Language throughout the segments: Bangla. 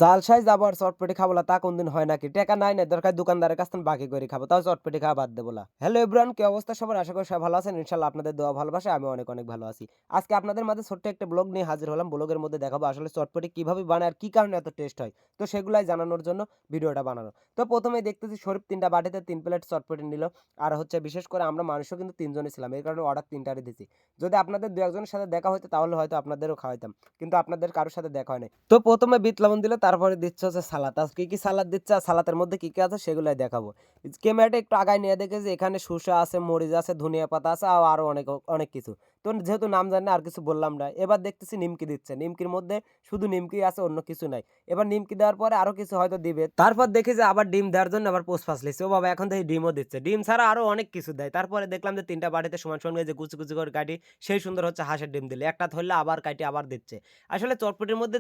জালসায় যাবো আর চটপটি খাবো না তা কোনদিন হয় নাকি? টেকা নাই না দরকার দোকানদারের কাছ থেকে বাকি করে খাবো। তাও চটপটি খাওয়া বাদ দেবো না। হ্যালো এভরিওয়ান কি অবস্থা সবার? আশা করি সবাই ভালো আছেন। ইনশাআল্লাহ আপনাদের দোয়া ভালোবাসায় আমি অনেক ভালো আছি। আজকে আপনাদের মাঝে ছোট্ট একটা ব্লগ নিয়ে হাজির হলাম। ব্লগের মধ্যে দেখাবো আসলে চটপটি কিভাবে বানায় আর কি কারণে এত টেস্ট হয়। তো সেগুলাই জানানোর জন্য ভিডিওটা বানানো। তো ১ম এই দেখতেছি শরীফ ৩ টা বাটিতে ৩ প্লেট চটপটি নিল। আর হচ্ছে বিশেষ করে আমরা মানুষও কিন্তু ৩ জনই ছিলাম। এই কারণে অর্ডার ৩ টারই দিছি। যদি আপনাদের ২-১ জনের সাথে দেখা হইতো তাহলে হয়তো আপনাদেরও খাওয়াইতাম। কিন্তু আপনাদের কারো সাথে দেখা হয় নাই। তো ১ম এ বিট লবণ দিল তারপরে দিচ্ছে হচ্ছে সালাদ। আজ কি সালাদ দিচ্ছে আর সালাতের মধ্যে কি আছে সেগুলাই দেখাবো। ক্যামেরাটা একটু আগায় নিয়ে দেখে যে এখানে শসা আছে, মরিচ আছে, ধনিয়া পাতা আছে আরো অনেক কিছু। তো যেহেতু নাম জানি না আর কিছু বললাম না। এবার দেখতেছি নিমকি দিচ্ছে। নিমকির মধ্যে শুধু নিমকি আছে অন্য কিছু নাই। এবার নিমকি দেওয়ার পরে আরো কিছু হয়তো দিবে। তারপর দেখি যে আবার ডিম দেওয়ার জন্য আবার পোস্ট লিখছে। ও বাবা এখন দেখি ডিমও দিচ্ছে। ডিম ছাড়া আরো অনেক কিছু দেয়। তারপরে দেখলাম যে ৩ টা বাটিতে সমান যে কুচি করে কাটি সেই সুন্দর হচ্ছে হাঁসের ডিম দিলে। একটা ধরলে আবার কাটি আবার দিচ্ছে। আসলে চটপটির মধ্যে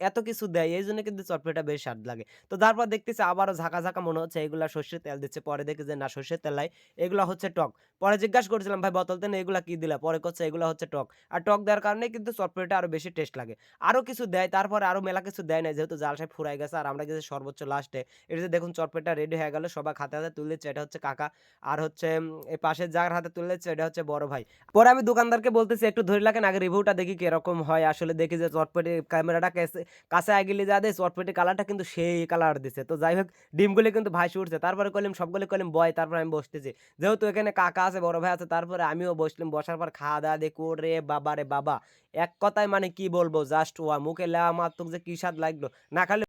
এত কিছু দেয় এইজন্য কিন্তু চটপটিটা বেশ স্বাদ লাগে। তো তারপর দেখতেছি আবারও ঝাঁকা মনে হচ্ছে এগুলা সর্ষের তেল দিচ্ছে। পরে দেখি যে না সর্ষের তেল নাই, এগুলা হচ্ছে টক। পরে জিজ্ঞাসা করছিলাম ভাই বোতলতে না এগুলা কি দিলা? পরে কচ্ছে এগুলা হচ্ছে টক। আর টক দেওয়ার কারণেই কিন্তু চটপটিটা আরো বেশি টেস্ট লাগে। আরো কিছু দেয় তারপরে আরো মেলা কিছু দেয় নাই যেহেতু জাল সাহেব ফুরায় গেছে আর আমরা গেছি সর্বোচ্চ লাস্টে। এটা যে দেখুন চটপটিটা রেডি হয়ে গেল। সবাই হাতে তুলে দিচ্ছে এটা হচ্ছে কাকা। আর হচ্ছে এই পাশের যার হাতে তুলে দিচ্ছে এটা হচ্ছে বড় ভাই। পরে আমি দোকানদারকে বলতেছি একটু ধরে রাখেন আগে রিভিউটা দেখি কিরকম হয়। আসলে দেখি যে চটপটির ক্যামেরাটা কাছে আগিলে যা দেয় চটপটির কালারটা কিন্তু সেই কালার দিছে। তো যাই হোক ডিমগুলি কিন্তু ভাসে উঠছে। তারপরে কইলাম সবগুলো কইলাম বয় তারপরে আমি বসতেছি। যেহেতু এখানে কাকা আছে, বড় ভাই আছে তারপরে আমিও বসলাম। বসার পর খাওয়া-দাওয়া দেখি ওরে বাবা রে বাবা! এক কথায় মানে কি বলবো জাস্ট ওয়াও মুখে লেওয়া মাত্রক যে কি স্বাদ লাগলো। না খাইলে